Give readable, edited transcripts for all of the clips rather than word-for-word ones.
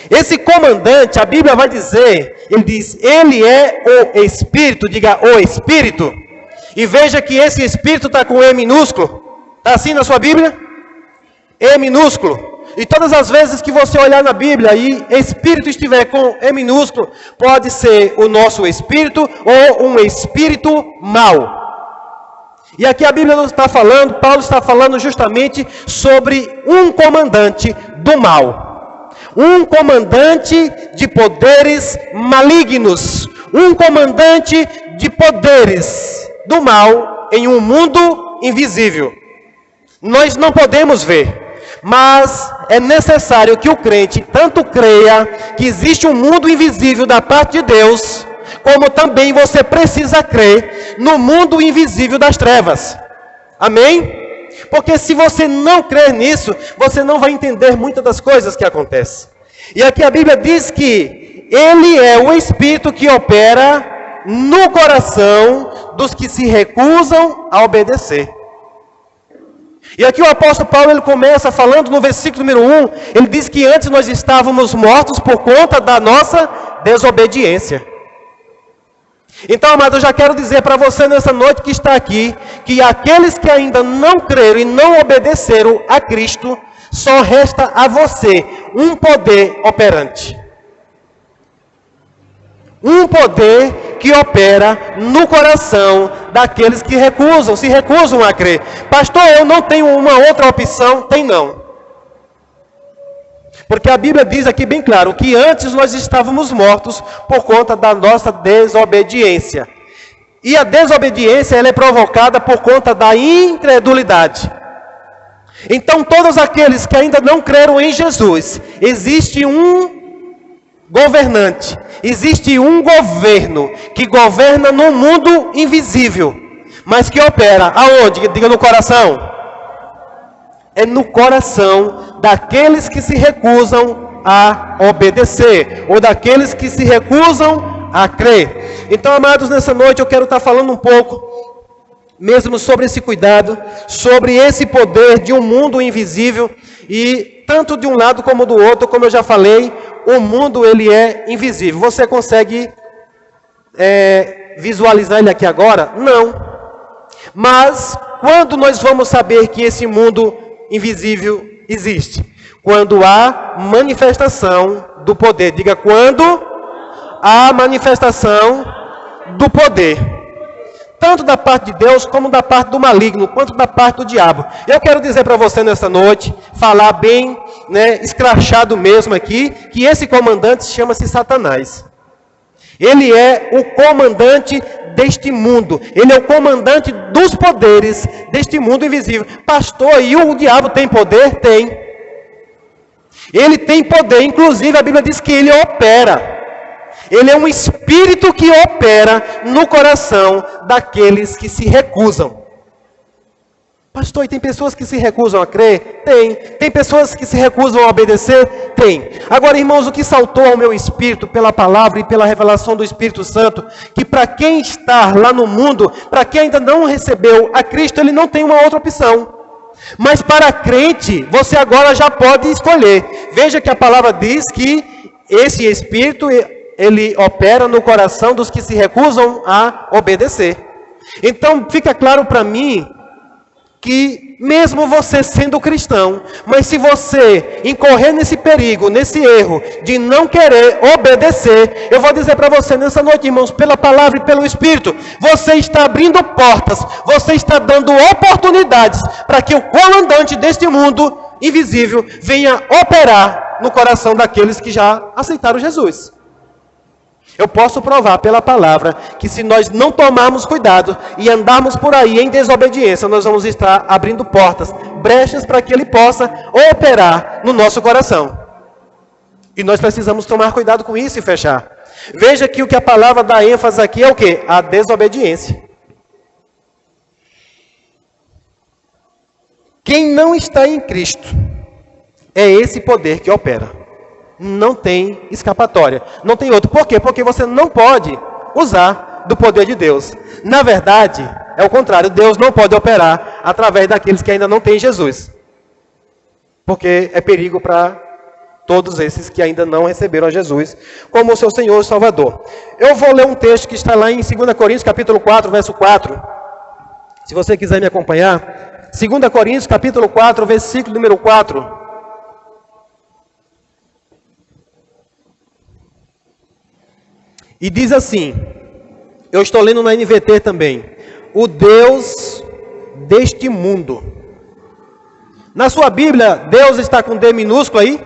Esse comandante, a Bíblia vai dizer, ele diz, ele é o Espírito, diga o Espírito. E veja que esse Espírito está com E minúsculo. Está assim na sua Bíblia? E minúsculo. E todas as vezes que você olhar na Bíblia e Espírito estiver com E minúsculo, pode ser o nosso Espírito ou um Espírito mau. E aqui a Bíblia não está falando, Paulo está falando justamente sobre um comandante do mal. Um comandante de poderes malignos. Um comandante de poderes do mal em um mundo invisível. Nós não podemos ver, mas é necessário que o crente tanto creia que existe um mundo invisível da parte de Deus, como também você precisa crer no mundo invisível das trevas. Amém? Porque se você não crer nisso, você não vai entender muitas das coisas que acontecem. E aqui a Bíblia diz que ele é o Espírito que opera no coração dos que se recusam a obedecer. E aqui o apóstolo Paulo, ele começa falando no versículo número 1, ele diz que antes nós estávamos mortos por conta da nossa desobediência. Então, amado, eu já quero dizer para você nessa noite que está aqui, que aqueles que ainda não creram e não obedeceram a Cristo, só resta a você um poder operante. Um poder que opera no coração daqueles que se recusam a crer. Pastor, eu não tenho uma outra opção? Tem não. Porque a Bíblia diz aqui bem claro que antes nós estávamos mortos por conta da nossa desobediência. E a desobediência ela é provocada por conta da incredulidade. Então todos aqueles que ainda não creram em Jesus, existe um governante, existe um governo que governa no mundo invisível, mas que opera aonde? Diga no coração. É no coração daqueles que se recusam a obedecer, ou daqueles que se recusam a crer. Então, amados, nessa noite eu quero estar falando um pouco, mesmo sobre esse cuidado, sobre esse poder de um mundo invisível, e tanto de um lado como do outro, como eu já falei, o mundo ele é invisível. Você consegue visualizar ele aqui agora? Não. Mas, quando nós vamos saber que esse mundo invisível existe? Quando há manifestação do poder. Diga, quando há manifestação do poder. Tanto da parte de Deus, como da parte do maligno, quanto da parte do diabo. Eu quero dizer para você nessa noite, falar bem, escrachado mesmo aqui, que esse comandante chama-se Satanás. Ele é o comandante deste mundo. Ele é o comandante dos poderes deste mundo invisível. Pastor, e o diabo tem poder? Tem. Ele tem poder, inclusive a Bíblia diz que ele opera. Ele é um espírito que opera no coração daqueles que se recusam. Pastor, e tem pessoas que se recusam a crer? Tem. Tem pessoas que se recusam a obedecer? Tem. Agora, irmãos, o que saltou ao meu espírito pela palavra e pela revelação do Espírito Santo, que para quem está lá no mundo, para quem ainda não recebeu a Cristo, ele não tem uma outra opção. Mas para crente, você agora já pode escolher. Veja que a palavra diz que esse espírito, ele opera no coração dos que se recusam a obedecer. Então, fica claro para mim que mesmo você sendo cristão, mas se você incorrer nesse perigo, nesse erro de não querer obedecer, eu vou dizer para você nessa noite, irmãos, pela palavra e pelo Espírito, você está abrindo portas, você está dando oportunidades para que o comandante deste mundo invisível venha operar no coração daqueles que já aceitaram Jesus. Eu posso provar pela palavra que se nós não tomarmos cuidado e andarmos por aí em desobediência, nós vamos estar abrindo portas, brechas para que ele possa operar no nosso coração. E nós precisamos tomar cuidado com isso e fechar. Veja que o que a palavra dá ênfase aqui é o quê? A desobediência. Quem não está em Cristo, é esse poder que opera. Não tem escapatória, não tem outro. Por quê? Porque você não pode usar do poder de Deus. Na verdade, é o contrário. Deus não pode operar através daqueles que ainda não têm Jesus. Porque é perigo para todos esses que ainda não receberam a Jesus como o seu Senhor e Salvador. Eu vou ler um texto que está lá em 2 Coríntios, capítulo 4, verso 4. Se você quiser me acompanhar. 2 Coríntios, capítulo 4, versículo número 4. E diz assim, eu estou lendo na NVT também, o Deus deste mundo. Na sua Bíblia, Deus está com D minúsculo aí?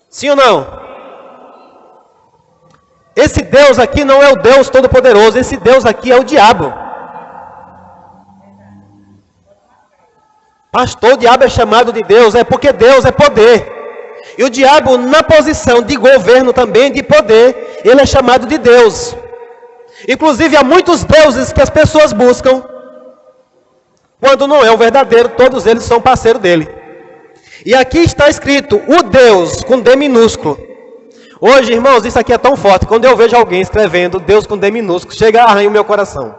Sim ou não? Esse Deus aqui não é o Deus Todo-Poderoso, esse Deus aqui é o diabo. Pastor, o diabo é chamado de Deus, é porque Deus é poder. E o diabo, na posição de governo também, de poder, ele é chamado de Deus. Inclusive, há muitos deuses que as pessoas buscam, quando não é o verdadeiro, todos eles são parceiro dele. E aqui está escrito, o Deus, com D minúsculo. Hoje, irmãos, isso aqui é tão forte, quando eu vejo alguém escrevendo Deus com D minúsculo, chega a arranhar o meu coração.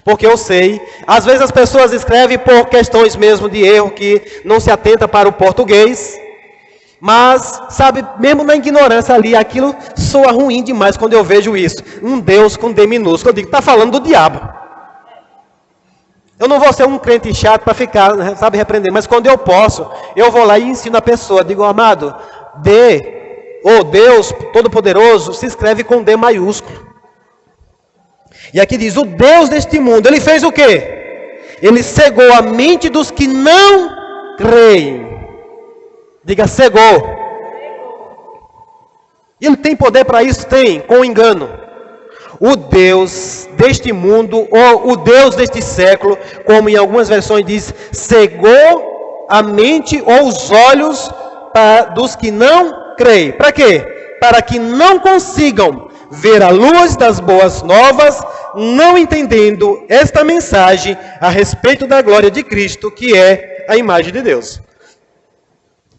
Porque eu sei, às vezes as pessoas escrevem por questões mesmo de erro, que não se atenta para o português, mas, sabe, mesmo na ignorância ali, aquilo soa ruim demais quando eu vejo isso. Um Deus com D minúsculo. Eu digo, está falando do diabo. Eu não vou ser um crente chato para ficar, sabe, repreender. Mas quando eu posso, eu vou lá e ensino a pessoa. Digo, amado, Deus Todo-Poderoso, se escreve com D maiúsculo. E aqui diz, o Deus deste mundo, ele fez o quê? Ele cegou a mente dos que não creem. Diga, cegou. Ele tem poder para isso? Tem, com engano. O Deus deste mundo, ou o Deus deste século, como em algumas versões diz, cegou a mente ou os olhos dos que não creem. Para quê? Para que não consigam ver a luz das boas novas, não entendendo esta mensagem a respeito da glória de Cristo, que é a imagem de Deus.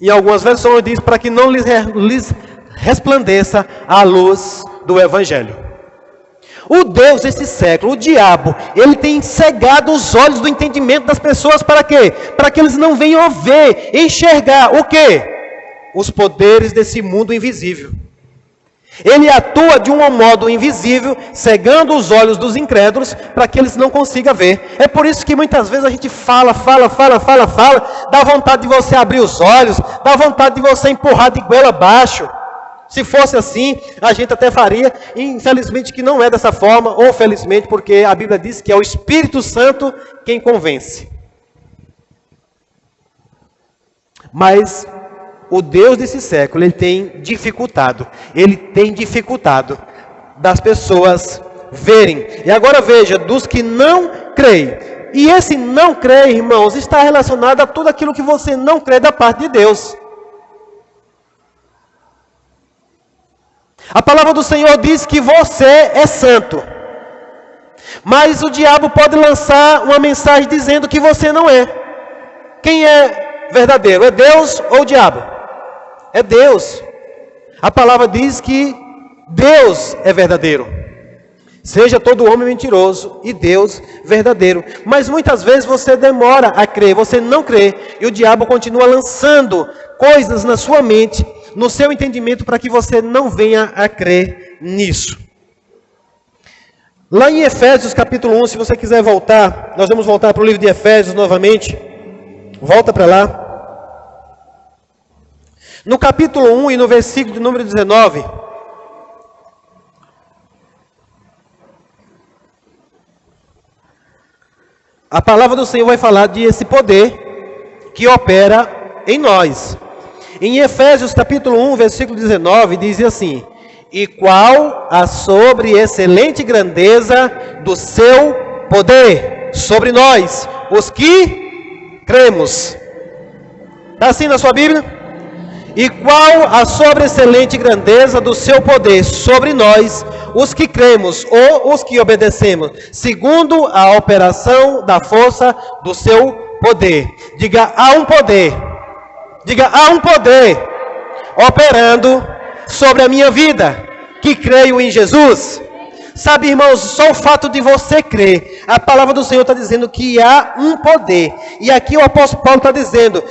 Em algumas versões diz para que não lhes resplandeça a luz do Evangelho. O Deus desse século, o diabo, ele tem cegado os olhos do entendimento das pessoas para quê? Para que eles não venham a ver, enxergar o quê? Os poderes desse mundo invisível. Ele atua de um modo invisível, cegando os olhos dos incrédulos, para que eles não consigam ver. É por isso que muitas vezes a gente fala, dá vontade de você abrir os olhos, dá vontade de você empurrar de goela abaixo. Se fosse assim, a gente até faria, infelizmente que não é dessa forma, ou felizmente, porque a Bíblia diz que é o Espírito Santo quem convence. Mas o Deus desse século, ele tem dificultado das pessoas verem. E agora veja, dos que não creem. E esse não crer, irmãos, está relacionado a tudo aquilo que você não crê da parte de Deus. A palavra do Senhor diz que você é santo. Mas o diabo pode lançar uma mensagem dizendo que você não é. Quem é verdadeiro? É Deus ou o diabo? É Deus. A palavra diz que Deus é verdadeiro. Seja todo homem mentiroso e Deus verdadeiro. Mas muitas vezes você demora a crer, você não crê. E o diabo continua lançando coisas na sua mente, no seu entendimento, para que você não venha a crer nisso. Lá em Efésios capítulo 1, se você quiser voltar, nós vamos voltar para o livro de Efésios novamente. Volta para lá. No capítulo 1 e no versículo de número 19, a palavra do Senhor vai falar de esse poder que opera em nós. Em Efésios capítulo 1, versículo 19, diz assim: e qual a sobre-excelente grandeza do seu poder sobre nós, os que cremos. Está assim na sua Bíblia? E qual a sobre-excelente grandeza do seu poder sobre nós, os que cremos ou os que obedecemos, segundo a operação da força do seu poder. Diga, há um poder. Diga, há um poder operando sobre a minha vida, que creio em Jesus. Sabe, irmãos, só o fato de você crer, a palavra do Senhor está dizendo que há um poder. E aqui o apóstolo Paulo está dizendo,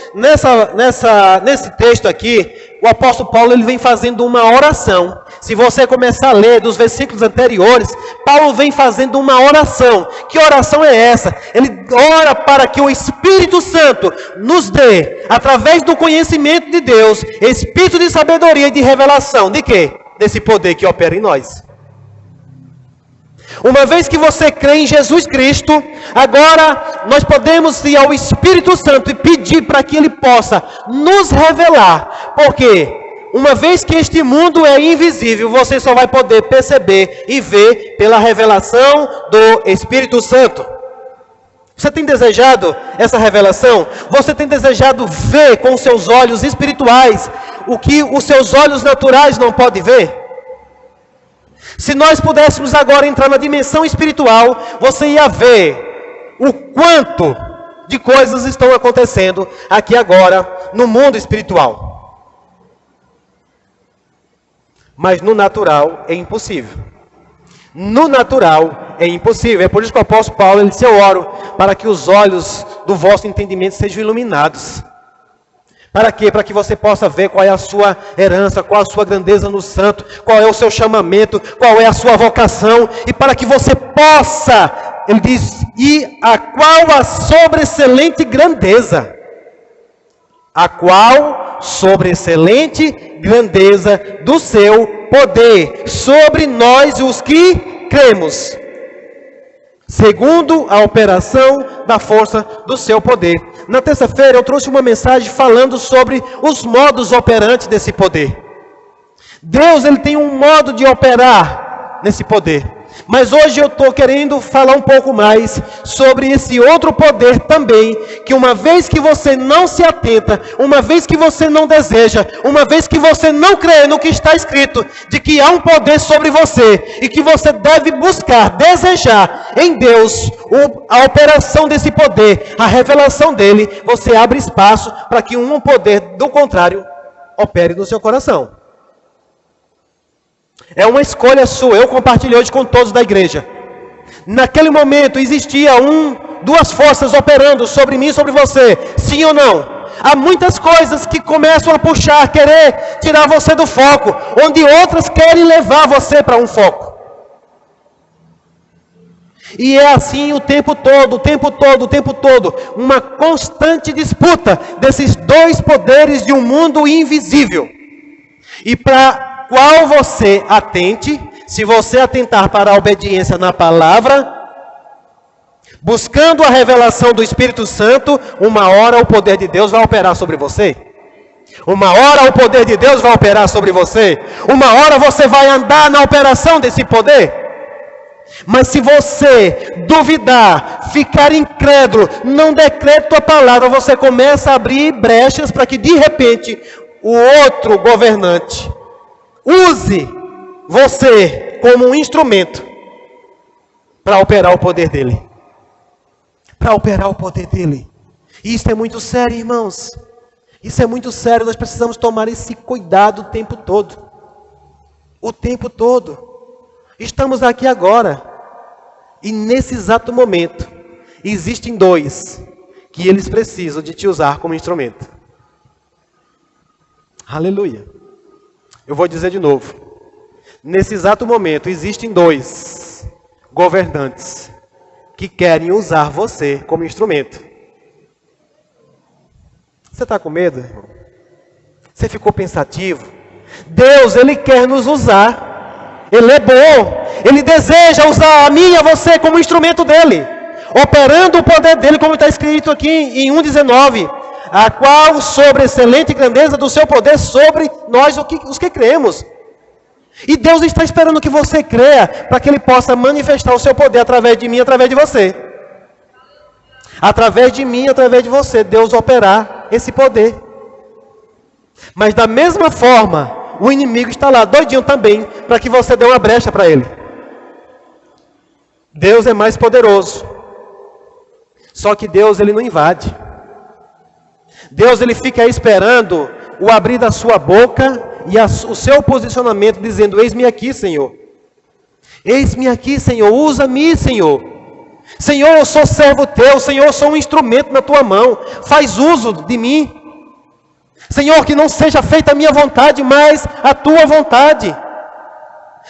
nesse texto aqui, o apóstolo Paulo ele vem fazendo uma oração. Se você começar a ler dos versículos anteriores, Paulo vem fazendo uma oração. Que oração é essa? Ele ora para que o Espírito Santo nos dê, através do conhecimento de Deus, espírito de sabedoria e de revelação. De quê? Desse poder que opera em nós. Uma vez que você crê em Jesus Cristo, agora nós podemos ir ao Espírito Santo e pedir para que Ele possa nos revelar. Porque uma vez que este mundo é invisível, você só vai poder perceber e ver pela revelação do Espírito Santo. Você tem desejado essa revelação? Você tem desejado ver com os seus olhos espirituais o que os seus olhos naturais não podem ver? Se nós pudéssemos agora entrar na dimensão espiritual, você ia ver o quanto de coisas estão acontecendo aqui agora no mundo espiritual. Mas no natural é impossível. No natural é impossível. É por isso que o apóstolo Paulo ele disse: eu oro para que os olhos do vosso entendimento sejam iluminados. Para quê? Para que você possa ver qual é a sua herança, qual a sua grandeza no santo, qual é o seu chamamento, qual é a sua vocação, e para que você possa, ele diz, e a qual a sobreexcelente grandeza, a qual sobreexcelente grandeza do seu poder, sobre nós os que cremos, segundo a operação da força do seu poder. Na terça-feira eu trouxe uma mensagem falando sobre os modos operantes desse poder. Deus ele tem um modo de operar nesse poder. Mas hoje eu estou querendo falar um pouco mais sobre esse outro poder também, que uma vez que você não se atenta, uma vez que você não deseja, uma vez que você não crê no que está escrito, de que há um poder sobre você, e que você deve buscar, desejar em Deus a operação desse poder, a revelação dele, você abre espaço para que um poder do contrário opere no seu coração. É uma escolha sua. Eu compartilhei hoje com todos da igreja. Naquele momento existia duas forças operando sobre mim e sobre você. Sim ou não? Há muitas coisas que começam a puxar, querer tirar você do foco, onde outras querem levar você para um foco. E é assim o tempo todo, o tempo todo, o tempo todo. Uma constante disputa desses dois poderes de um mundo invisível. E para qual você atente, se você atentar para a obediência na palavra, buscando a revelação do Espírito Santo, uma hora o poder de Deus vai operar sobre você. Uma hora o poder de Deus vai operar sobre você. Uma hora você vai andar na operação desse poder. Mas se você duvidar, ficar incrédulo, não der crédito à palavra, você começa a abrir brechas para que de repente o outro governante use você como um instrumento para operar o poder dele. Para operar o poder dele. E isso é muito sério, irmãos. Isso é muito sério. Nós precisamos tomar esse cuidado o tempo todo. O tempo todo. Estamos aqui agora. E nesse exato momento, existem dois que eles precisam de te usar como instrumento. Aleluia. Eu vou dizer de novo. Nesse exato momento, existem dois governantes que querem usar você como instrumento. Você está com medo, irmão? Você ficou pensativo? Deus, Ele quer nos usar. Ele é bom. Ele deseja usar a mim e a você como instrumento dEle. Operando o poder dEle, como está escrito aqui em 1,19. A qual sobre a excelente grandeza do seu poder sobre nós, os que cremos. E Deus está esperando que você creia, para que Ele possa manifestar o seu poder através de mim, através de você. Através de mim, através de você, Deus operar esse poder. Mas da mesma forma, o inimigo está lá, doidinho também, para que você dê uma brecha para ele. Deus é mais poderoso. Só que Deus, Ele não invade. Deus, Ele fica esperando o abrir da sua boca e o seu posicionamento, dizendo: eis-me aqui, Senhor. Eis-me aqui, Senhor, usa-me, Senhor. Senhor, eu sou servo teu, Senhor, eu sou um instrumento na tua mão, faz uso de mim. Senhor, que não seja feita a minha vontade, mas a tua vontade.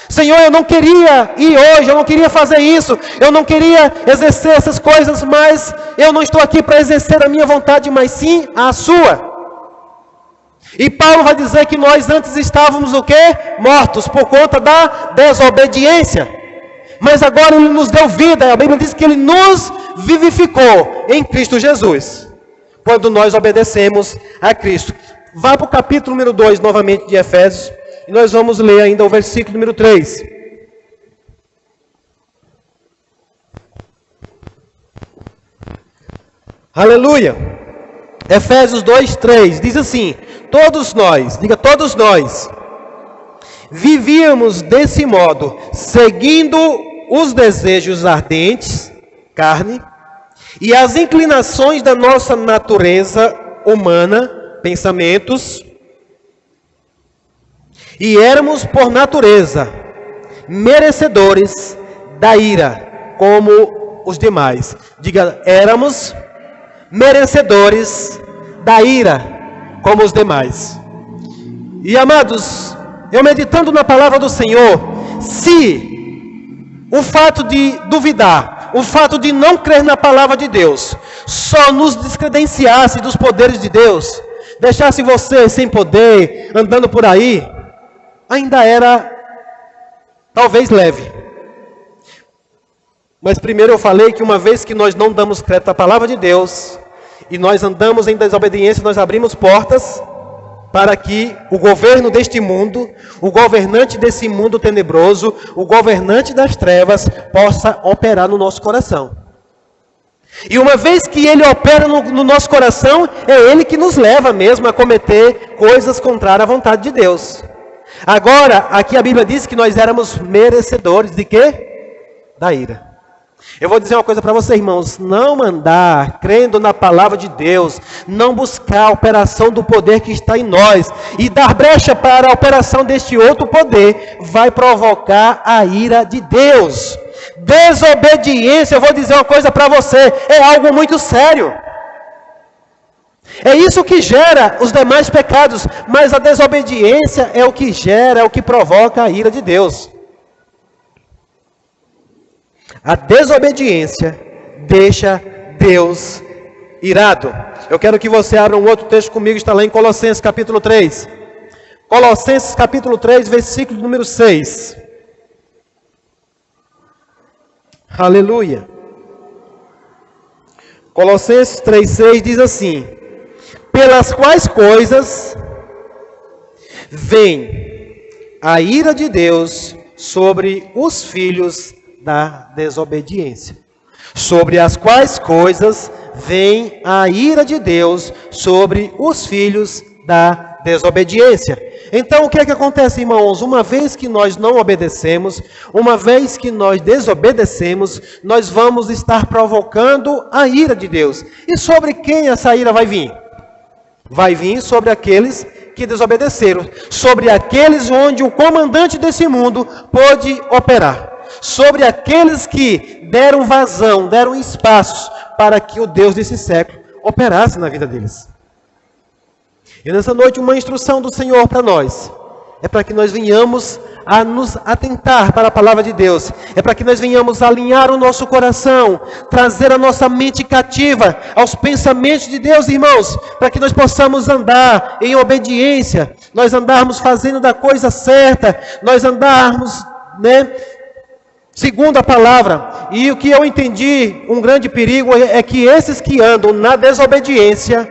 Senhor, eu não queria ir hoje, eu não queria fazer isso, eu não queria exercer essas coisas, mas eu não estou aqui para exercer a minha vontade, mas sim a sua. E Paulo vai dizer que nós antes estávamos o quê? Mortos por conta da desobediência. Mas agora Ele nos deu vida, a Bíblia diz que Ele nos vivificou em Cristo Jesus, quando nós obedecemos a Cristo. Vá para o capítulo número 2 novamente de Efésios, e nós vamos ler ainda o versículo número 3. Aleluia! Efésios 2, 3, diz assim: todos nós, diga todos nós, vivíamos desse modo, seguindo os desejos ardentes, carne, e as inclinações da nossa natureza humana, pensamentos, e éramos por natureza merecedores da ira, como os demais. Diga, éramos merecedores da ira, como os demais. E amados, eu meditando na palavra do Senhor, se o fato de duvidar, o fato de não crer na palavra de Deus, só nos descredenciasse dos poderes de Deus, deixasse você sem poder, andando por aí, ainda era, talvez, leve. Mas primeiro eu falei que uma vez que nós não damos crédito à palavra de Deus, e nós andamos em desobediência, nós abrimos portas para que o governo deste mundo, o governante desse mundo tenebroso, o governante das trevas, possa operar no nosso coração. E uma vez que ele opera no nosso coração, é ele que nos leva mesmo a cometer coisas contrárias à vontade de Deus. Agora, aqui a Bíblia diz que nós éramos merecedores de quê? Da ira. Eu vou dizer uma coisa para vocês, irmãos, não andar crendo na palavra de Deus, não buscar a operação do poder que está em nós e dar brecha para a operação deste outro poder, vai provocar a ira de Deus. Desobediência, eu vou dizer uma coisa para você, é algo muito sério. É isso que gera os demais pecados, mas a desobediência é o que gera, é o que provoca a ira de Deus. A desobediência deixa Deus irado. Eu quero que você abra um outro texto comigo, está lá em Colossenses capítulo 3. Colossenses capítulo 3, versículo número 6. Aleluia. Colossenses 3,6 diz assim: pelas quais coisas vem a ira de Deus sobre os filhos da desobediência. Sobre as quais coisas vem a ira de Deus sobre os filhos da desobediência. Então o que é que acontece, irmãos? Uma vez que nós não obedecemos, uma vez que nós desobedecemos, nós vamos estar provocando a ira de Deus. E sobre quem essa ira vai vir? Vai vir sobre aqueles que desobedeceram, sobre aqueles onde o comandante desse mundo pôde operar, sobre aqueles que deram vazão, deram espaço para que o Deus desse século operasse na vida deles. E nessa noite uma instrução do Senhor para nós, é para que nós venhamos a nos atentar para a palavra de Deus, é para que nós venhamos a alinhar o nosso coração, trazer a nossa mente cativa aos pensamentos de Deus, irmãos, para que nós possamos andar em obediência, nós andarmos fazendo da coisa certa, nós andarmos, segundo a palavra. E o que eu entendi, um grande perigo é que esses que andam na desobediência,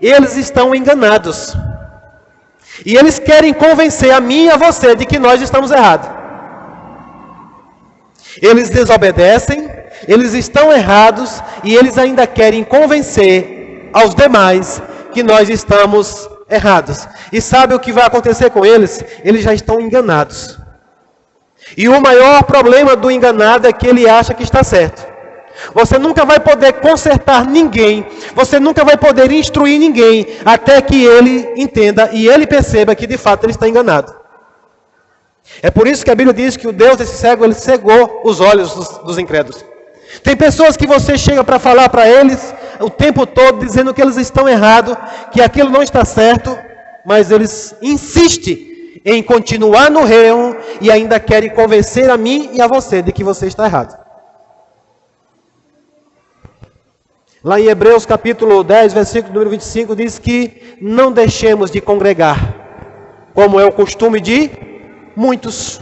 eles estão enganados. E eles querem convencer a mim e a você de que nós estamos errados. Eles desobedecem, eles estão errados e eles ainda querem convencer aos demais que nós estamos errados. E sabe o que vai acontecer com eles? Eles já estão enganados. E o maior problema do enganado é que ele acha que está certo. Você nunca vai poder consertar ninguém, você nunca vai poder instruir ninguém, até que ele entenda e ele perceba que de fato ele está enganado. É por isso que a Bíblia diz que o Deus desse cego, ele cegou os olhos dos incrédulos. Tem pessoas que você chega para falar para eles o tempo todo, dizendo que eles estão errados, que aquilo não está certo, mas eles insistem em continuar no erro e ainda querem convencer a mim e a você de que você está errado. Lá em Hebreus capítulo 10, versículo número 25, diz que não deixemos de congregar, como é o costume de muitos.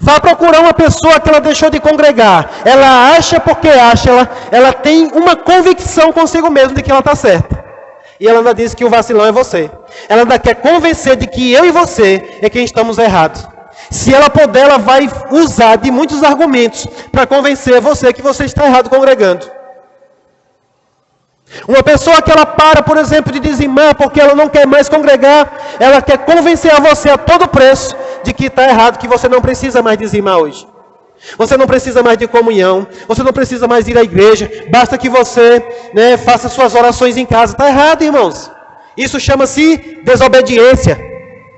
Vá procurar uma pessoa que ela deixou de congregar. Ela acha porque acha, ela tem uma convicção consigo mesma de que ela está certa. E ela ainda diz que o vacilão é você. Ela ainda quer convencer de que eu e você é quem estamos errados. Se ela puder, ela vai usar de muitos argumentos para convencer você que você está errado congregando. Uma pessoa que ela para, por exemplo, de dizimar porque ela não quer mais congregar, ela quer convencer a você a todo preço de que está errado, que você não precisa mais dizimar hoje. Você não precisa mais de comunhão, você não precisa mais ir à igreja, basta que você faça suas orações em casa. Está errado, irmãos. Isso chama-se desobediência.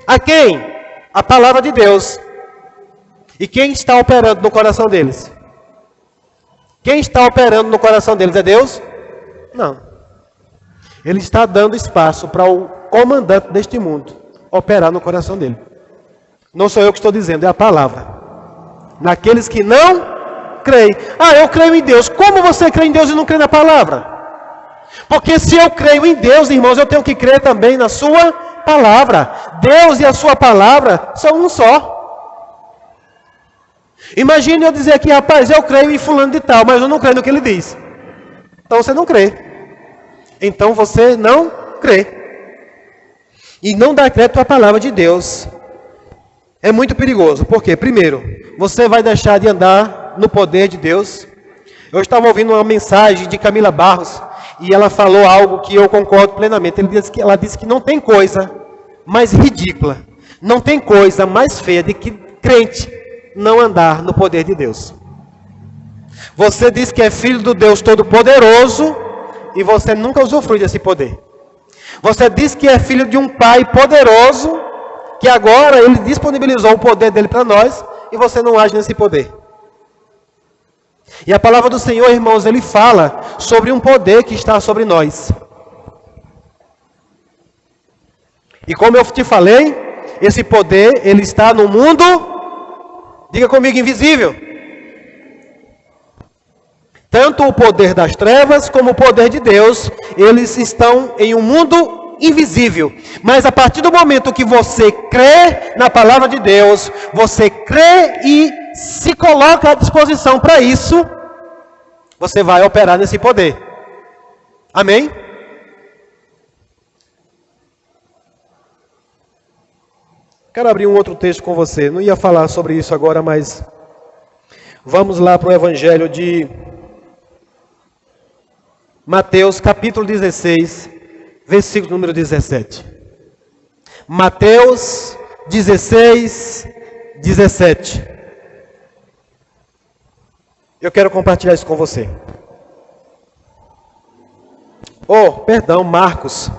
A quem? A palavra de Deus. E quem está operando no coração deles? Quem está operando no coração deles é Deus? Não. Ele está dando espaço para o comandante deste mundo operar no coração dele. Não sou eu que estou dizendo, é a palavra. Naqueles que não creem. Eu creio em Deus. Como você crê em Deus e não crê na palavra? Porque se eu creio em Deus, irmãos, eu tenho que crer também na sua palavra. Deus e a sua palavra são um só. Imagine eu dizer aqui, rapaz, eu creio em fulano de tal, mas eu não creio no que ele diz. Então você não crê. Então você não crê. E não dá crédito à palavra de Deus. É muito perigoso. Por quê? Primeiro, você vai deixar de andar no poder de Deus. Eu estava ouvindo uma mensagem de Camila Barros e ela falou algo que eu concordo plenamente. Ela disse que não tem coisa mais ridícula, não tem coisa mais feia de que crente não andar no poder de Deus. Você diz que é filho do Deus Todo-Poderoso e você nunca usufrui desse poder. Você diz que é filho de um Pai poderoso, que agora Ele disponibilizou o poder dele para nós, e você não age nesse poder. E a palavra do Senhor, irmãos, Ele fala sobre um poder que está sobre nós. E como eu te falei, esse poder, ele está no mundo, diga comigo, invisível. Tanto o poder das trevas como o poder de Deus, eles estão em um mundo invisível. Mas a partir do momento que você crê na palavra de Deus, você crê e se coloca à disposição para isso, você vai operar nesse poder. Amém? Quero abrir um outro texto com você. Não ia falar sobre isso agora, mas vamos lá para o Evangelho de Mateus, capítulo 16, versículo número 17. Mateus 16, 17. Eu quero compartilhar isso com você. Marcos.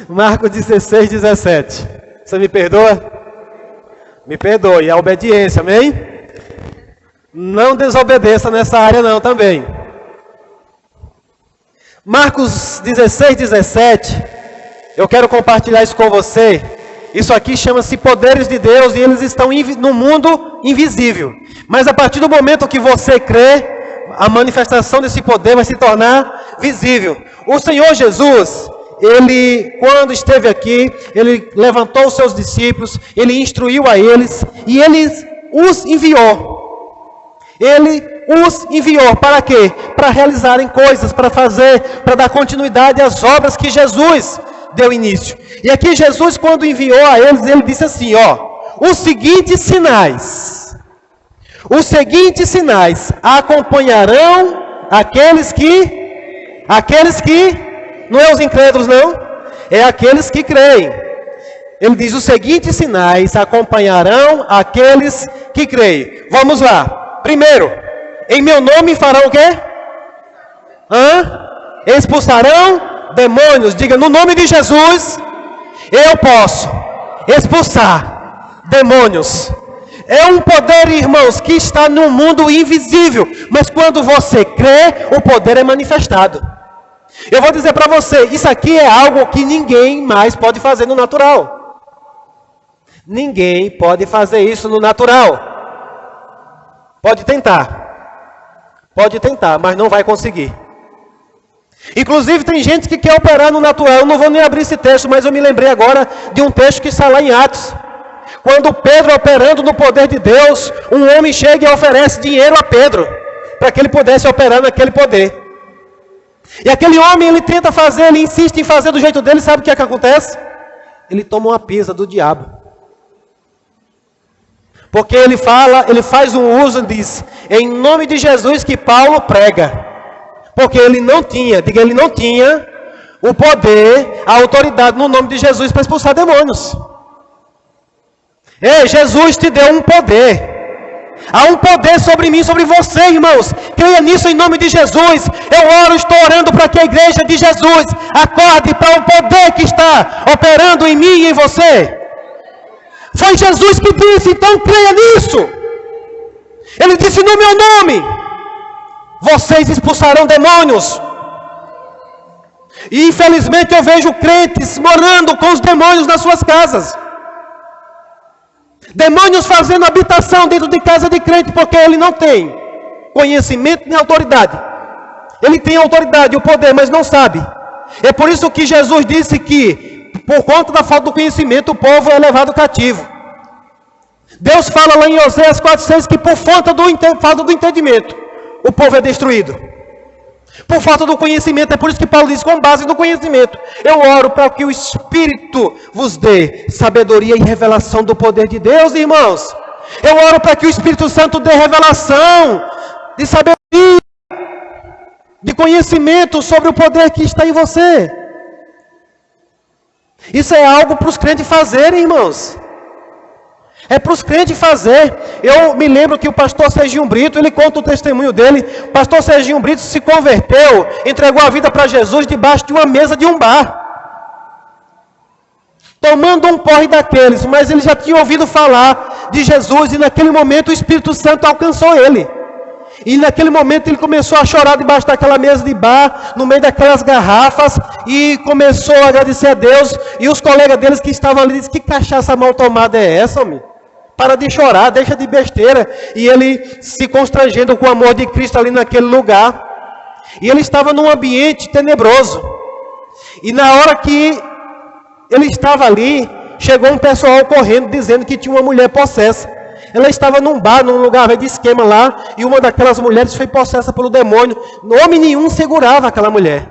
Marcos 16, 17. Você me perdoa? Me perdoe, é a obediência, amém? Não desobedeça nessa área não também. Marcos 16, 17, eu quero compartilhar isso com você. Isso aqui chama-se poderes de Deus e eles estão no mundo invisível. Mas a partir do momento que você crê, a manifestação desse poder vai se tornar visível. O Senhor Jesus, Ele, quando esteve aqui, Ele levantou os seus discípulos, Ele instruiu a eles e Ele os enviou. Ele os enviou para quê? Para realizarem coisas, para fazer, para dar continuidade às obras que Jesus deu início. E aqui Jesus, quando enviou a eles, ele disse assim, os seguintes sinais acompanharão aqueles que, não é os incrédulos não, é aqueles que creem. Ele diz, os seguintes sinais acompanharão aqueles que creem. Vamos lá. Primeiro, em meu nome farão o quê? Expulsarão demônios. Diga, no nome de Jesus, eu posso expulsar demônios. É um poder, irmãos, que está no mundo invisível. Mas quando você crê, o poder é manifestado. Eu vou dizer para você, isso aqui é algo que ninguém mais pode fazer no natural. Ninguém pode fazer isso no natural. Pode tentar, mas não vai conseguir. Inclusive tem gente que quer operar no natural. Eu não vou nem abrir esse texto, mas eu me lembrei agora de um texto que está lá em Atos. Quando Pedro, operando no poder de Deus, um homem chega e oferece dinheiro a Pedro, para que ele pudesse operar naquele poder. E aquele homem, ele tenta fazer, ele insiste em fazer do jeito dele, sabe o que é que acontece? Ele toma uma pisa do diabo. Porque ele faz um uso, diz, em nome de Jesus que Paulo prega. Porque ele não tinha o poder, a autoridade no nome de Jesus para expulsar demônios. Ei, Jesus te deu um poder. Há um poder sobre mim, sobre você, irmãos. Creia nisso em nome de Jesus. Estou orando para que a igreja de Jesus acorde para o poder que está operando em mim e em você. Foi Jesus que disse, então creia nisso. Ele disse no meu nome, vocês expulsarão demônios. E infelizmente eu vejo crentes morando com os demônios nas suas casas. Demônios fazendo habitação dentro de casa de crente, porque ele não tem conhecimento nem autoridade. Ele tem autoridade e o poder, mas não sabe. É por isso que Jesus disse que, por conta da falta do conhecimento, o povo é levado cativo. Deus fala lá em Oséias 4,6 que por falta do entendimento, o povo é destruído. Por falta do conhecimento, é por isso que Paulo diz, com base no conhecimento, eu oro para que o Espírito vos dê sabedoria e revelação do poder de Deus, irmãos. Eu oro para que o Espírito Santo dê revelação de sabedoria, de conhecimento sobre o poder que está em você. Isso é algo para os crentes fazerem, irmãos. É para os crentes fazer. Eu me lembro que o pastor Serginho Brito, ele conta o testemunho dele. O pastor Serginho Brito se converteu, entregou a vida para Jesus debaixo de uma mesa de um bar, tomando um porre daqueles, mas ele já tinha ouvido falar de Jesus, e naquele momento o Espírito Santo alcançou ele. E naquele momento ele começou a chorar debaixo daquela mesa de bar, no meio daquelas garrafas, e começou a agradecer a Deus. E os colegas deles que estavam ali disseram, que cachaça mal tomada é essa, homem? Para de chorar, deixa de besteira. E ele se constrangendo com o amor de Cristo ali naquele lugar. E ele estava num ambiente tenebroso. E na hora que ele estava ali, chegou um pessoal correndo dizendo que tinha uma mulher possessa. Ela estava num bar, num lugar de esquema lá, e uma daquelas mulheres foi possessa pelo demônio. Homem nenhum segurava aquela mulher.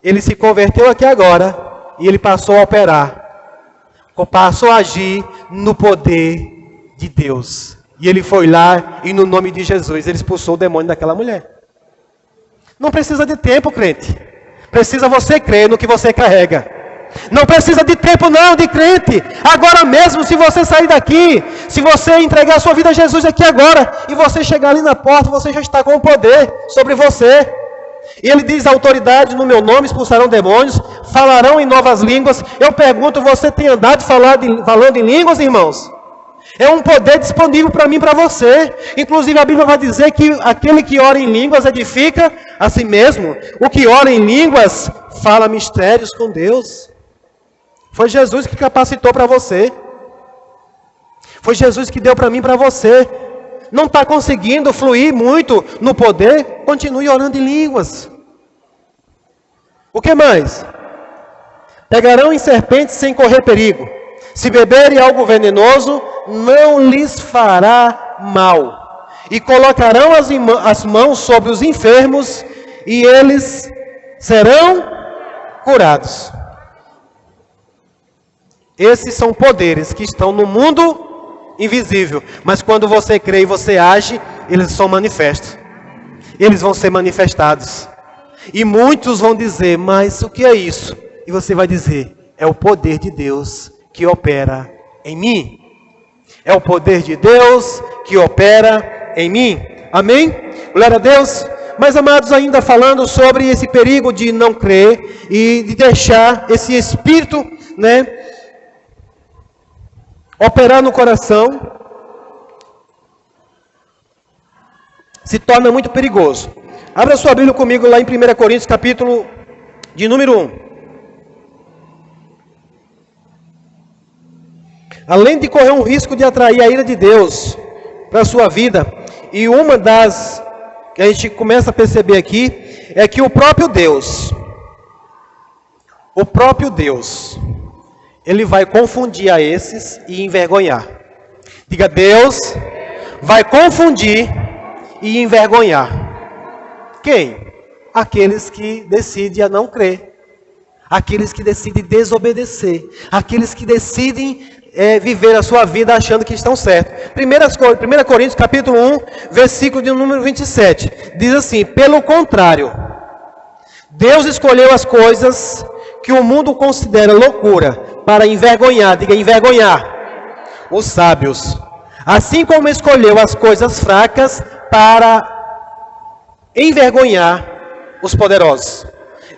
Ele se converteu aqui agora, e ele passou a operar. Passou a agir no poder de Deus. E ele foi lá, e no nome de Jesus, ele expulsou o demônio daquela mulher. Não precisa de tempo, crente. Precisa você crer no que você carrega. Não precisa de tempo não, de crente. Agora mesmo, se você sair daqui, se você entregar a sua vida a Jesus aqui agora, e você chegar ali na porta, você já está com o poder sobre você. E ele diz, autoridade no meu nome expulsarão demônios, falarão em novas línguas. Eu pergunto, você tem andado falando em línguas, irmãos? É um poder disponível para mim e para você. Inclusive a Bíblia vai dizer que aquele que ora em línguas edifica a si mesmo. O que ora em línguas fala mistérios com Deus. Foi Jesus que capacitou para você. Foi Jesus que deu para mim e para você. Não está conseguindo fluir muito no poder? Continue orando em línguas. O que mais? Pegarão em serpentes sem correr perigo. Se beberem algo venenoso, não lhes fará mal. E colocarão as mãos sobre os enfermos, e eles serão curados. Esses são poderes que estão no mundo invisível. Mas quando você crê e você age, eles são manifestos. Eles vão ser manifestados. E muitos vão dizer, mas o que é isso? E você vai dizer, é o poder de Deus que opera em mim. É o poder de Deus que opera em mim. Amém? Glória a Deus. Mas, amados, ainda falando sobre esse perigo de não crer e de deixar esse espírito, operar no coração, se torna muito perigoso. Abra sua Bíblia comigo lá em 1 Coríntios, capítulo de número 1. Além de correr um risco de atrair a ira de Deus para a sua vida, e uma das que a gente começa a perceber aqui, é que o próprio Deus, Ele vai confundir a esses e envergonhar. Diga, Deus vai confundir e envergonhar. Quem? Aqueles que decidem a não crer. Aqueles que decidem desobedecer. Aqueles que decidem viver a sua vida achando que estão certos. 1 Coríntios capítulo 1, versículo de número 27. Diz assim: pelo contrário, Deus escolheu as coisas que o mundo considera loucura para envergonhar, diga envergonhar, os sábios. Assim como escolheu as coisas fracas para envergonhar os poderosos.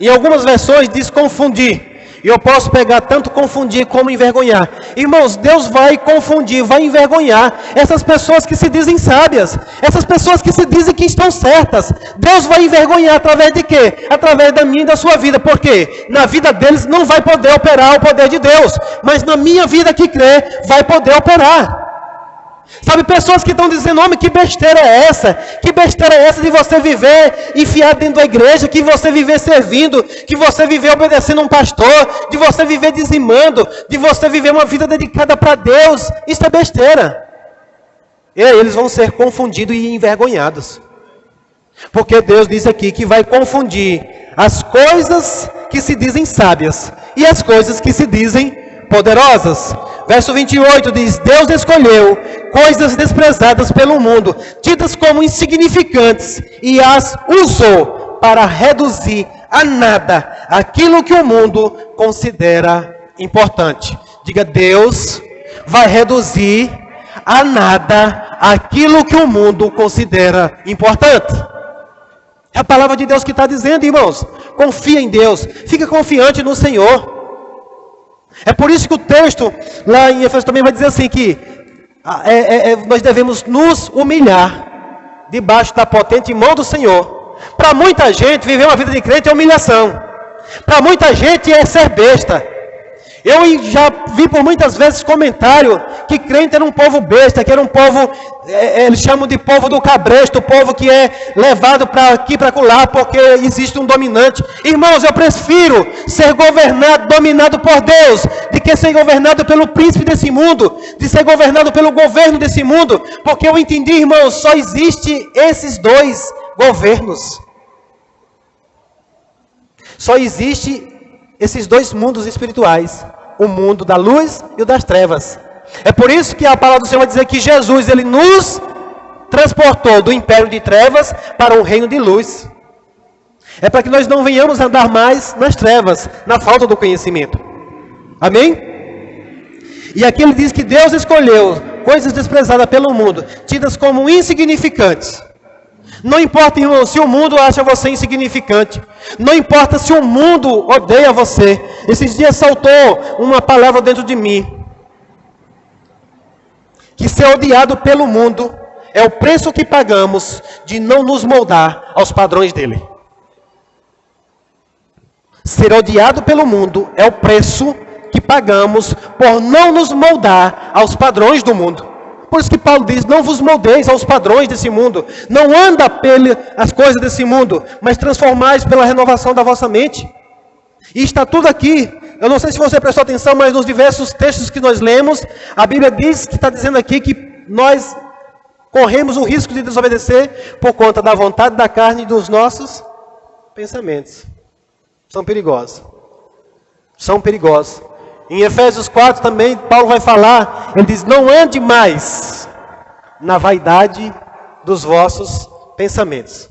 Em algumas versões diz confundir. E eu posso pegar tanto confundir como envergonhar. Irmãos, Deus vai confundir, vai envergonhar essas pessoas que se dizem sábias. Essas pessoas que se dizem que estão certas. Deus vai envergonhar através de quê? Através da minha e da sua vida. Por quê? Na vida deles não vai poder operar o poder de Deus. Mas na minha vida que crê, vai poder operar. Sabe, pessoas que estão dizendo, homem, que besteira é essa? Que besteira é essa de você viver enfiado dentro da igreja, que você viver servindo, que você viver obedecendo um pastor, de você viver dizimando, de você viver uma vida dedicada para Deus. Isso é besteira. E aí eles vão ser confundidos e envergonhados. Porque Deus diz aqui que vai confundir as coisas que se dizem sábias e as coisas que se dizem poderosas. Verso 28 diz: Deus escolheu coisas desprezadas pelo mundo, tidas como insignificantes, e as usou para reduzir a nada aquilo que o mundo considera importante. Diga, Deus vai reduzir a nada aquilo que o mundo considera importante. É a palavra de Deus que está dizendo, irmãos. Confia em Deus, fica confiante no Senhor. É por isso que o texto lá em Efésios também vai dizer assim que nós devemos nos humilhar debaixo da potente mão do Senhor. Para muita gente, viver uma vida de crente é humilhação. Para muita gente é ser besta. Eu já vi por muitas vezes comentário que crente era um povo besta, que era um povo, eles chamam de povo do cabresto, o povo que é levado para aqui, para acolá, porque existe um dominante. Irmãos, eu prefiro ser governado, dominado por Deus, de que ser governado pelo príncipe desse mundo, de ser governado pelo governo desse mundo, porque eu entendi, irmãos, só existe esses dois governos. Só existe esses dois mundos espirituais, o mundo da luz e o das trevas. É por isso que a palavra do Senhor vai dizer que Jesus, ele nos transportou do império de trevas para o reino de luz. É para que nós não venhamos andar mais nas trevas, na falta do conhecimento. Amém? E aqui ele diz que Deus escolheu coisas desprezadas pelo mundo, tidas como insignificantes. Não importa, irmão, se o mundo acha você insignificante. Não importa se o mundo odeia você. Esses dias saltou uma palavra dentro de mim. Que ser odiado pelo mundo é o preço que pagamos de não nos moldar aos padrões dele. Ser odiado pelo mundo é o preço que pagamos por não nos moldar aos padrões do mundo. Por isso que Paulo diz, não vos moldeis aos padrões desse mundo. Não anda pelas coisas desse mundo, mas transformais pela renovação da vossa mente. E está tudo aqui. Eu não sei se você prestou atenção, mas nos diversos textos que nós lemos, a Bíblia diz que está dizendo aqui que nós corremos o risco de desobedecer por conta da vontade da carne e dos nossos pensamentos. São perigosos. São perigosos. Em Efésios 4 também, Paulo vai falar, ele diz, não ande mais na vaidade dos vossos pensamentos.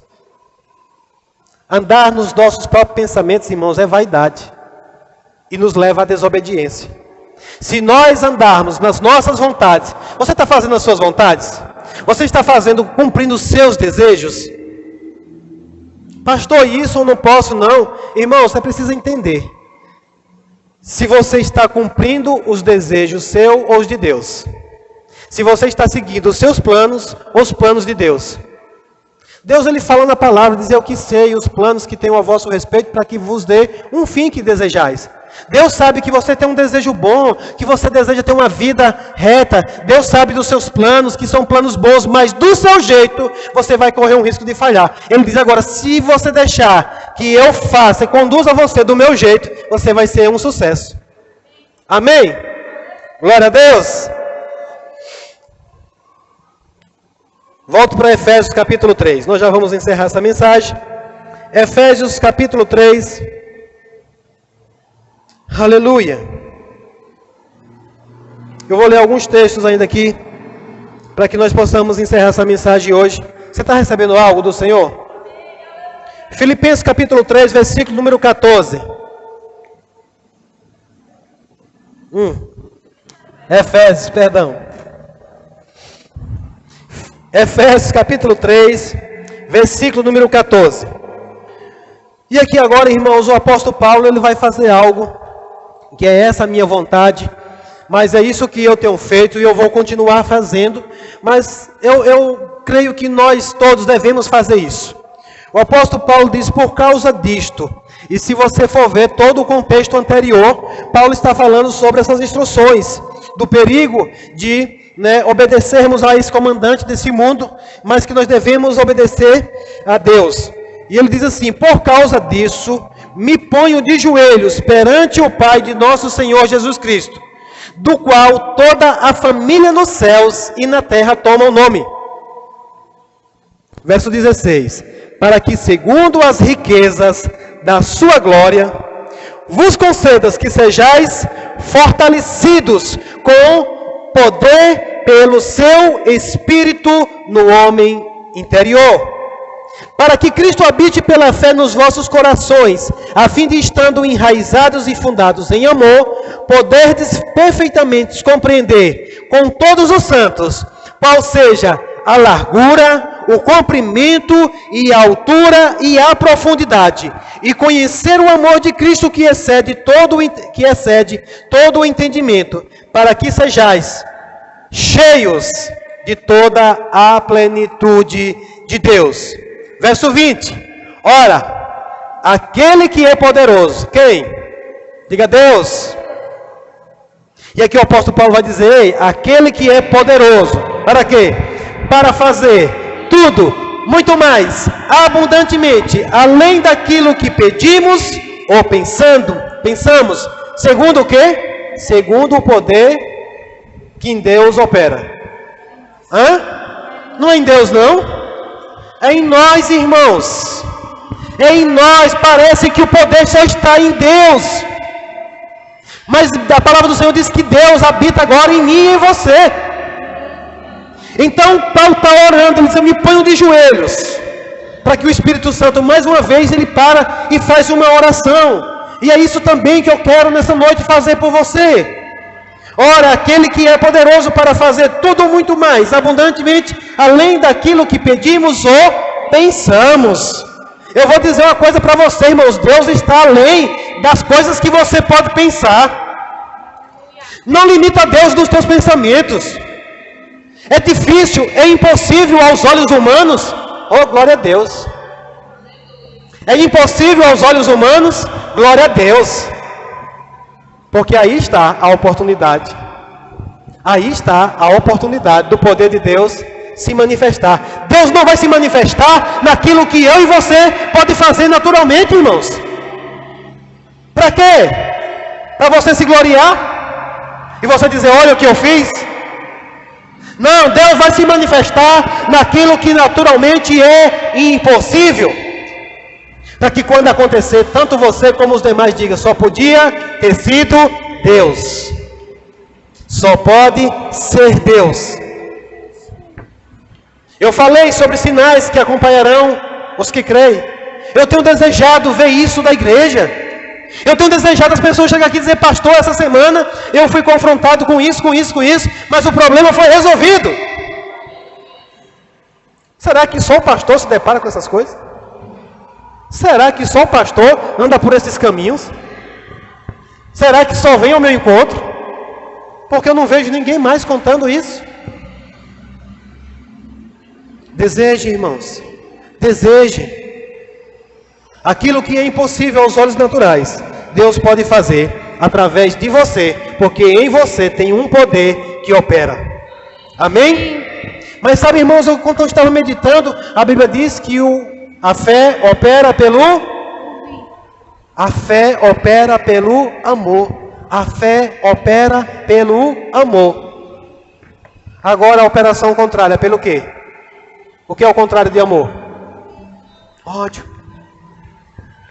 Andar nos nossos próprios pensamentos, irmãos, é vaidade. E nos leva à desobediência. Se nós andarmos nas nossas vontades, você está fazendo as suas vontades? Você está cumprindo os seus desejos? Pastor, isso eu não posso não. Irmão, você precisa entender. se você está cumprindo os desejos seus ou os de Deus. Se você está seguindo os seus planos ou os planos de Deus. Deus, ele fala na palavra, diz: eu que sei os planos que tenho a vosso respeito, para que vos dê um fim que desejais. Deus sabe que você tem um desejo bom, que você deseja ter uma vida reta. Deus sabe dos seus planos, que são planos bons, mas do seu jeito, você vai correr um risco de falhar. Ele diz agora: se você deixar que eu faça e conduza você do meu jeito, você vai ser um sucesso. Amém? Glória a Deus. Volto para Efésios capítulo 3. Nós já vamos encerrar essa mensagem. Efésios capítulo 3. Aleluia. Eu vou ler alguns textos ainda aqui, para que nós possamos encerrar essa mensagem hoje. Você está recebendo algo do Senhor? Filipenses capítulo 3, versículo número 14. Efésios, perdão. Efésios capítulo 3, versículo número 14. E aqui agora, irmãos, o apóstolo Paulo, ele vai fazer algo, que é essa a minha vontade, mas é isso que eu tenho feito e eu vou continuar fazendo, mas eu creio que nós todos devemos fazer isso. O apóstolo Paulo diz: por causa disto, e se você for ver todo o contexto anterior, Paulo está falando sobre essas instruções, do perigo de obedecermos a esse comandante desse mundo, mas que nós devemos obedecer a Deus. E ele diz assim: por causa disso, me ponho de joelhos perante o Pai de nosso Senhor Jesus Cristo, do qual toda a família nos céus e na terra toma o nome. Verso 16: para que, segundo as riquezas da sua glória, vos concedas que sejais fortalecidos com poder pelo seu Espírito no homem interior, para que Cristo habite pela fé nos vossos corações, a fim de, estando enraizados e fundados em amor, poderdes perfeitamente compreender com todos os santos qual seja a largura, o comprimento e a altura e a profundidade, e conhecer o amor de Cristo que excede todo o entendimento, para que sejais cheios de toda a plenitude de Deus. Verso 20. Ora, aquele que é poderoso, quem? Diga: Deus. E aqui o apóstolo Paulo vai dizer: ei, aquele que é poderoso, para quê? Para fazer tudo, muito mais, abundantemente, além daquilo que pedimos ou pensamos, segundo o quê? Segundo o poder que em Deus opera. Não é em Deus, não? É em nós, irmãos. É em nós. Parece que o poder só está em Deus. Mas a palavra do Senhor diz que Deus habita agora em mim e em você. Então Paulo está orando, ele diz: eu me ponho de joelhos, para que o Espírito Santo, mais uma vez, ele para e faz uma oração. E é isso também que eu quero nessa noite fazer por você. Ora, aquele que é poderoso para fazer tudo muito mais, abundantemente, além daquilo que pedimos ou pensamos. Eu vou dizer uma coisa para você, irmãos: Deus está além das coisas que você pode pensar. Não limita a Deus nos teus pensamentos. É difícil, é impossível aos olhos humanos. Oh, glória a Deus. É impossível aos olhos humanos. Glória a Deus. Porque aí está a oportunidade. Aí está a oportunidade do poder de Deus se manifestar. Deus não vai se manifestar naquilo que eu e você pode fazer naturalmente, irmãos. Para quê? Para você se gloriar? E você dizer: olha o que eu fiz? Não, Deus vai se manifestar naquilo que naturalmente é impossível. Para que quando acontecer, tanto você como os demais digam: só podia ter sido Deus. Só pode ser Deus. Eu falei sobre sinais que acompanharão os que creem. Eu tenho desejado ver isso da igreja. Eu tenho desejado as pessoas chegarem aqui e dizer: pastor, essa semana eu fui confrontado com isso, mas o problema foi resolvido. Será que só o pastor se depara com essas coisas? Será que só o pastor anda por esses caminhos? Será que só vem ao meu encontro? Porque eu não vejo ninguém mais contando isso. Deseje, irmãos, deseje. Aquilo que é impossível aos olhos naturais, Deus pode fazer através de você, porque em você tem um poder que opera. Amém? Mas sabe, irmãos, quando eu estava meditando, a Bíblia diz que a fé opera pelo amor. A fé opera pelo amor. Agora a operação contrária é pelo quê? O que é o contrário de amor? Ódio.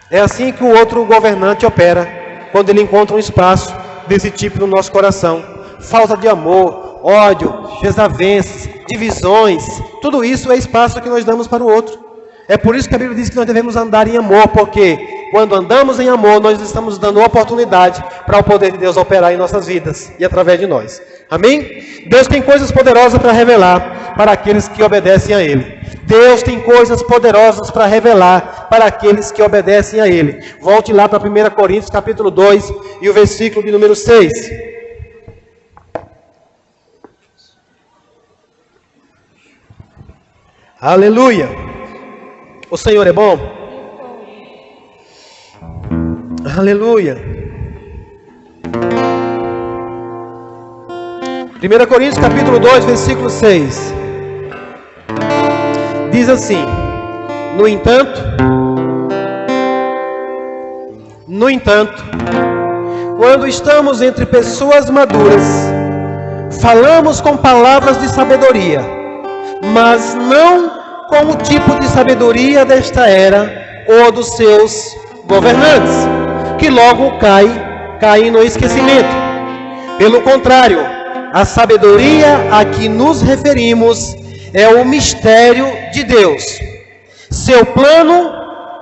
É assim que o outro governante opera, quando ele encontra um espaço desse tipo no nosso coração. Falta de amor, ódio, desavenças, divisões, tudo isso é espaço que nós damos para o outro. É por isso que a Bíblia diz que nós devemos andar em amor, porque quando andamos em amor, nós estamos dando oportunidade para o poder de Deus operar em nossas vidas e através de nós. Amém? Deus tem coisas poderosas para revelar para aqueles que obedecem a Ele. Deus tem coisas poderosas para revelar para aqueles que obedecem a Ele. Volte lá para 1 Coríntios capítulo 2 e o versículo de número 6. Aleluia! O Senhor é bom? Aleluia! 1 Coríntios capítulo 2, versículo 6. Diz assim: No entanto, quando estamos entre pessoas maduras, falamos com palavras de sabedoria, mas não com o tipo de sabedoria desta era ou dos seus governantes, que logo caem no esquecimento. Pelo contrário, a sabedoria a que nos referimos é o mistério de Deus, seu plano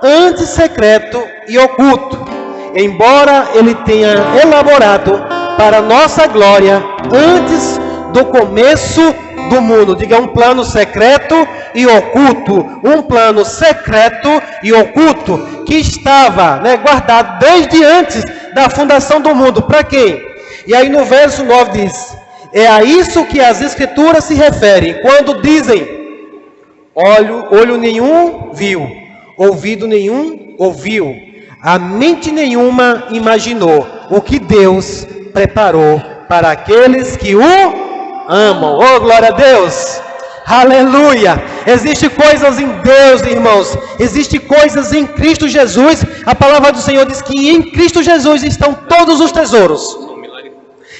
antes secreto e oculto, embora ele tenha elaborado para nossa glória antes do começo do mundo. Diga, um plano secreto e oculto. Um plano secreto e oculto que estava, guardado desde antes da fundação do mundo. Para quem? E aí no verso 9 diz: é a isso que as Escrituras se referem quando dizem: olho nenhum viu, ouvido nenhum ouviu, a mente nenhuma imaginou o que Deus preparou para aqueles que o amam. Oh, glória a Deus! Aleluia! Existem coisas em Deus, irmãos. Existem coisas em Cristo Jesus. A palavra do Senhor diz que em Cristo Jesus estão todos os tesouros.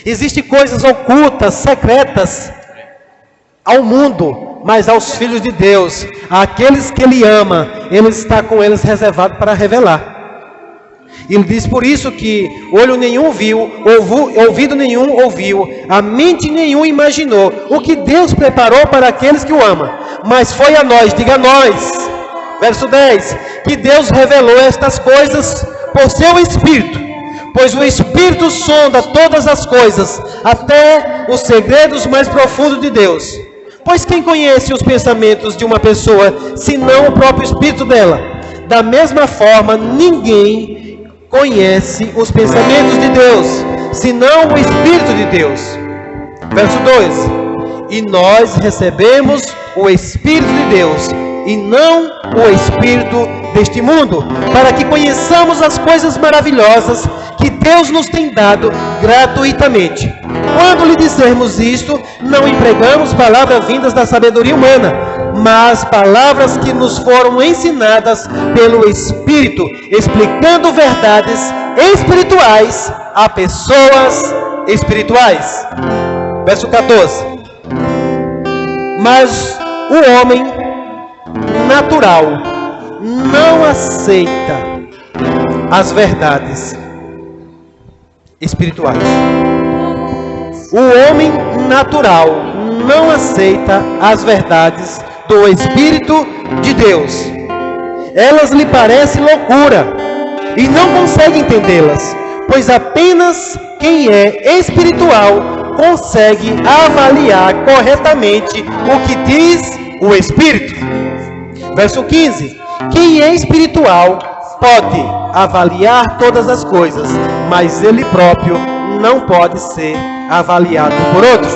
Existem coisas ocultas, secretas ao mundo, mas aos filhos de Deus, àqueles que Ele ama, Ele está com eles reservado para revelar. Ele diz por isso que olho nenhum viu, ouvido nenhum ouviu, a mente nenhum imaginou o que Deus preparou para aqueles que o amam. Mas foi a nós, diga a nós, verso 10, que Deus revelou estas coisas por seu Espírito. Pois o Espírito sonda todas as coisas, até os segredos mais profundos de Deus. Pois quem conhece os pensamentos de uma pessoa, senão o próprio Espírito dela? Da mesma forma, ninguém conhece os pensamentos de Deus, senão o Espírito de Deus. Verso 2: E nós recebemos o Espírito de Deus, e não o espírito deste mundo, para que conheçamos as coisas maravilhosas que Deus nos tem dado gratuitamente. Quando lhe dissermos isto, não empregamos palavras vindas da sabedoria humana, mas palavras que nos foram ensinadas pelo Espírito, explicando verdades espirituais a pessoas espirituais. Verso 14: Mas o homem natural não aceita as verdades espirituais. O homem natural não aceita as verdades do Espírito de Deus. Elas lhe parecem loucura e não consegue entendê-las, pois apenas quem é espiritual consegue avaliar corretamente o que diz o Espírito. Verso 15: Quem é espiritual pode avaliar todas as coisas, mas ele próprio não pode ser avaliado por outros.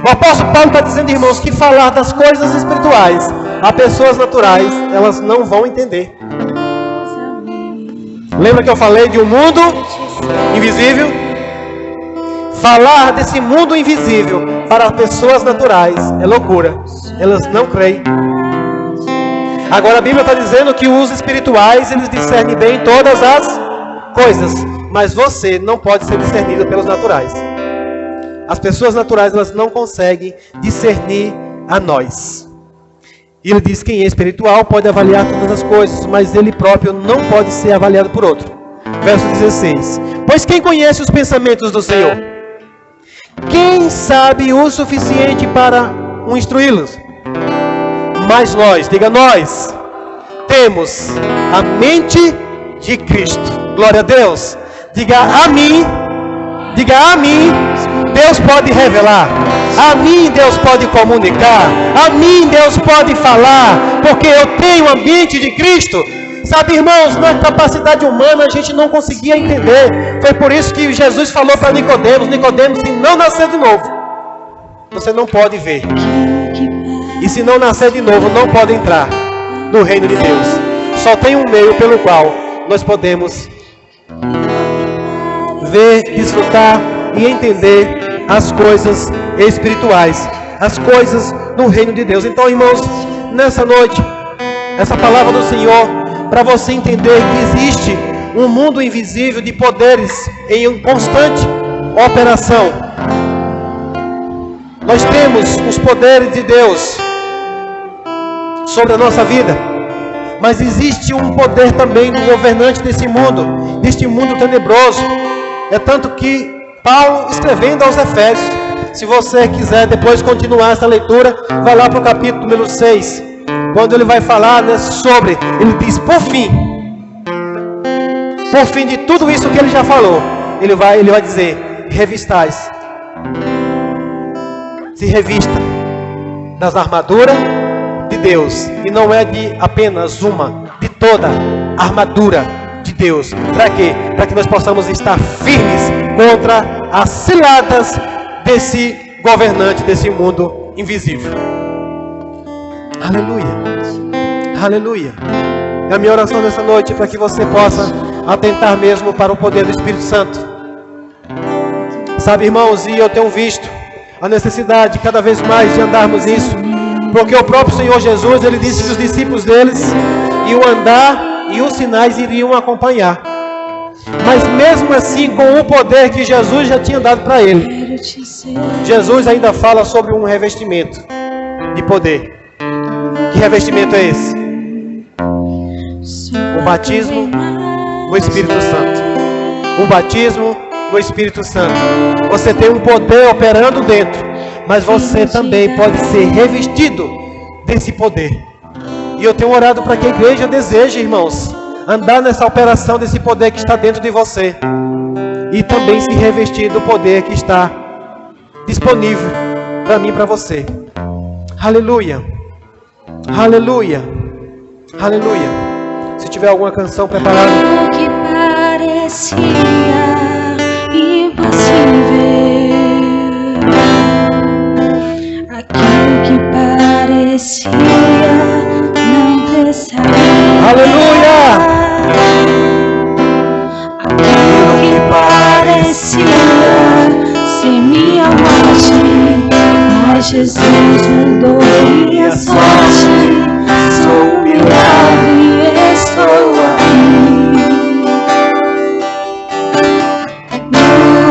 O apóstolo Paulo está dizendo, irmãos, que falar das coisas espirituais a pessoas naturais, elas não vão entender. Lembra que eu falei de um mundo invisível? Falar desse mundo invisível para pessoas naturais é loucura. Elas não creem. Agora a Bíblia está dizendo que os espirituais, eles discernem bem todas as coisas. Mas você não pode ser discernido pelos naturais. As pessoas naturais, elas não conseguem discernir a nós. E ele diz que quem é espiritual pode avaliar todas as coisas, mas ele próprio não pode ser avaliado por outro. Verso 16. Pois quem conhece os pensamentos do Senhor? Quem sabe o suficiente para o instruí-los? Mas nós, diga nós, temos a mente de Cristo. Glória a Deus. Diga a mim, Deus pode revelar. A mim Deus pode comunicar. A mim Deus pode falar. Porque eu tenho a mente de Cristo. Sabe, irmãos, na capacidade humana a gente não conseguia entender. Foi por isso que Jesus falou para Nicodemos: Nicodemos, se não nascer de novo, você não pode ver. E se não nascer de novo, não pode entrar no reino de Deus. Só tem um meio pelo qual nós podemos ver, desfrutar e entender as coisas espirituais, as coisas no reino de Deus. Então, irmãos, nessa noite, essa palavra do Senhor, para você entender que existe um mundo invisível de poderes em constante operação. Nós temos os poderes de Deus sobre a nossa vida, mas existe um poder também do governante desse mundo tenebroso. É tanto que Paulo, escrevendo aos Efésios, se você quiser depois continuar essa leitura, vai lá para o capítulo número 6, quando ele vai falar, né, sobre, ele diz, por fim de tudo isso que ele já falou, ele vai dizer, revistais, se revista das armaduras de Deus, e não é de apenas uma, de toda a armadura de Deus. Para quê? Para que nós possamos estar firmes contra as ciladas desse governante desse mundo invisível. Aleluia, aleluia. É a minha oração nessa noite para que você possa atentar mesmo para o poder do Espírito Santo. Sabe, irmãos, e eu tenho visto a necessidade cada vez mais de andarmos isso, porque o próprio Senhor Jesus, ele disse que os discípulos deles iam andar e os sinais iriam acompanhar. Mas mesmo assim, com o poder que Jesus já tinha dado para ele, Jesus ainda fala sobre um revestimento de poder. Que revestimento é esse? O batismo no Espírito Santo. O batismo no Espírito Santo. Você tem um poder operando dentro, mas você também pode ser revestido desse poder. E eu tenho orado para que a igreja deseje, irmãos, andar nessa operação desse poder que está dentro de você, e também se revestir do poder que está disponível para mim e para você. Aleluia, aleluia, aleluia. Se tiver alguma canção preparada. Aquilo que parecia impossível, aquilo que parecia não cessar. Aleluia! Aquilo que parecia ser minha morte, mas Jesus mudou minha sorte. Sou um milagre, estou aqui.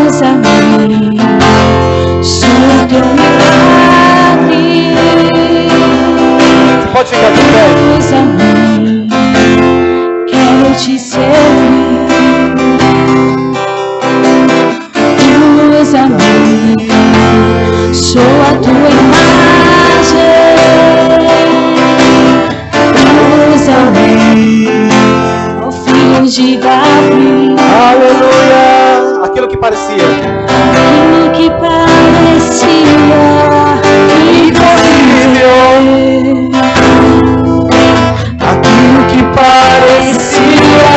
Usa-me, sou teu milagre. Você pode ficar de pé. Usa-me, quero te servir. Usa-me, sou a tua imagem. Usa-me, ó filho de Davi. Aleluia! Aquilo que parecia Aquilo que parecia impossível, aquilo que parecia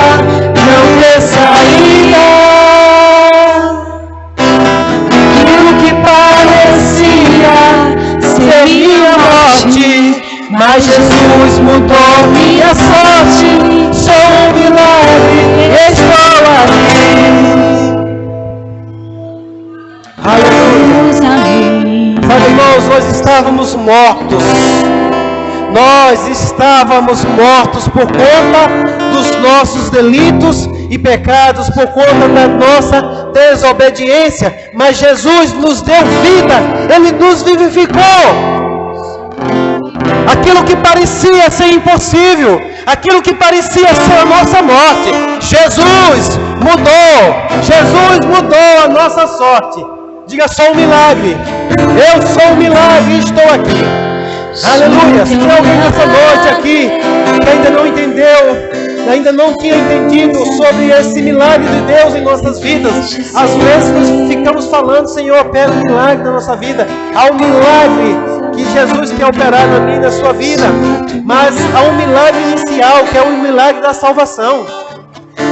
Sabe, irmãos, nós estávamos mortos. Nós estávamos mortos por conta dos nossos delitos e pecados, por conta da nossa desobediência. Mas Jesus nos deu vida, Ele nos vivificou. Aquilo que parecia ser impossível, aquilo que parecia ser a nossa morte, Jesus mudou a nossa sorte. Diga: sou um milagre, eu sou um milagre e estou aqui. Aleluia. Se tem alguém nessa noite aqui que ainda não entendeu, ainda não tinha entendido sobre esse milagre de Deus em nossas vidas, às vezes nós ficamos falando: Senhor, opera um milagre na nossa vida. Há um milagre que Jesus quer operar na minha e na sua vida, mas há um milagre inicial, que é o milagre da salvação.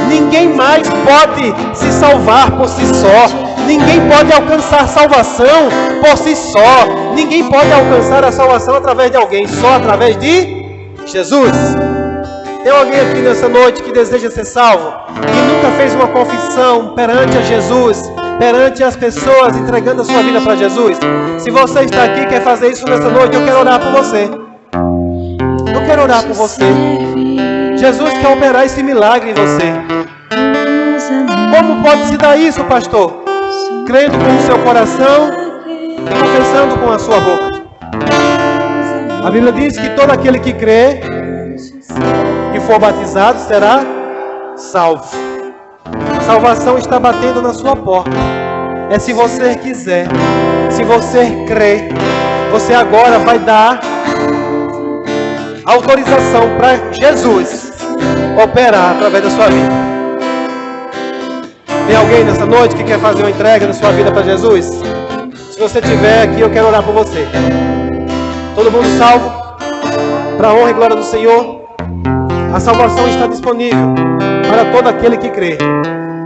Ninguém mais pode se salvar por si só. Ninguém pode alcançar salvação por si só. Ninguém pode alcançar a salvação através de alguém, só através de Jesus. Tem alguém aqui nessa noite que deseja ser salvo, que nunca fez uma confissão perante a Jesus, perante as pessoas, entregando a sua vida para Jesus? Se você está aqui e quer fazer isso nessa noite, eu quero orar por você. Eu quero orar por você. Jesus quer operar esse milagre em você. Como pode se dar isso, pastor? Crendo com o seu coração e confessando com a sua boca. A Bíblia diz que todo aquele que crê e for batizado será salvo. A salvação está batendo na sua porta. É se você quiser, se você crer, você agora vai dar autorização para Jesus operar através da sua vida. Tem alguém nessa noite que quer fazer uma entrega da sua vida para Jesus? Se você estiver aqui, eu quero orar por você. Todo mundo salvo? Para a honra e glória do Senhor. A salvação está disponível para todo aquele que crê.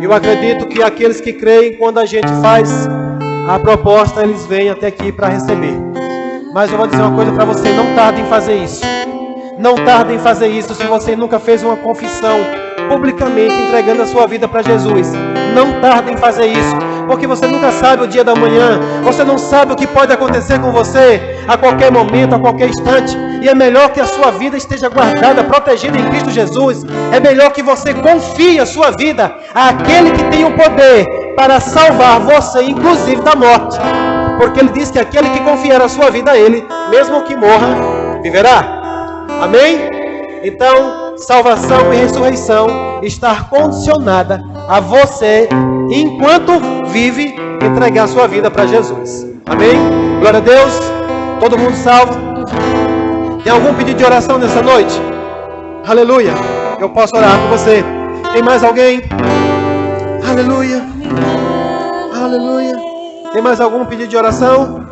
Eu acredito que aqueles que creem, quando a gente faz a proposta, eles vêm até aqui para receber. Mas eu vou dizer uma coisa para você: não tarde em fazer isso. Não tarde em fazer isso se você nunca fez uma confissão publicamente entregando a sua vida para Jesus. Não tarde em fazer isso, porque você nunca sabe o dia da manhã, você não sabe o que pode acontecer com você a qualquer momento, a qualquer instante. E é melhor que a sua vida esteja guardada, protegida em Cristo Jesus. É melhor que você confie a sua vida àquele que tem o poder para salvar você, inclusive da morte. Porque Ele diz que aquele que confiar a sua vida a Ele, mesmo que morra, viverá. Amém? Então, salvação e ressurreição está condicionada a você, enquanto vive, entregar a sua vida para Jesus. Amém? Glória a Deus. Todo mundo salvo? Tem algum pedido de oração nessa noite? Aleluia. Eu posso orar por você. Tem mais alguém? Aleluia. Aleluia. Tem mais algum pedido de oração?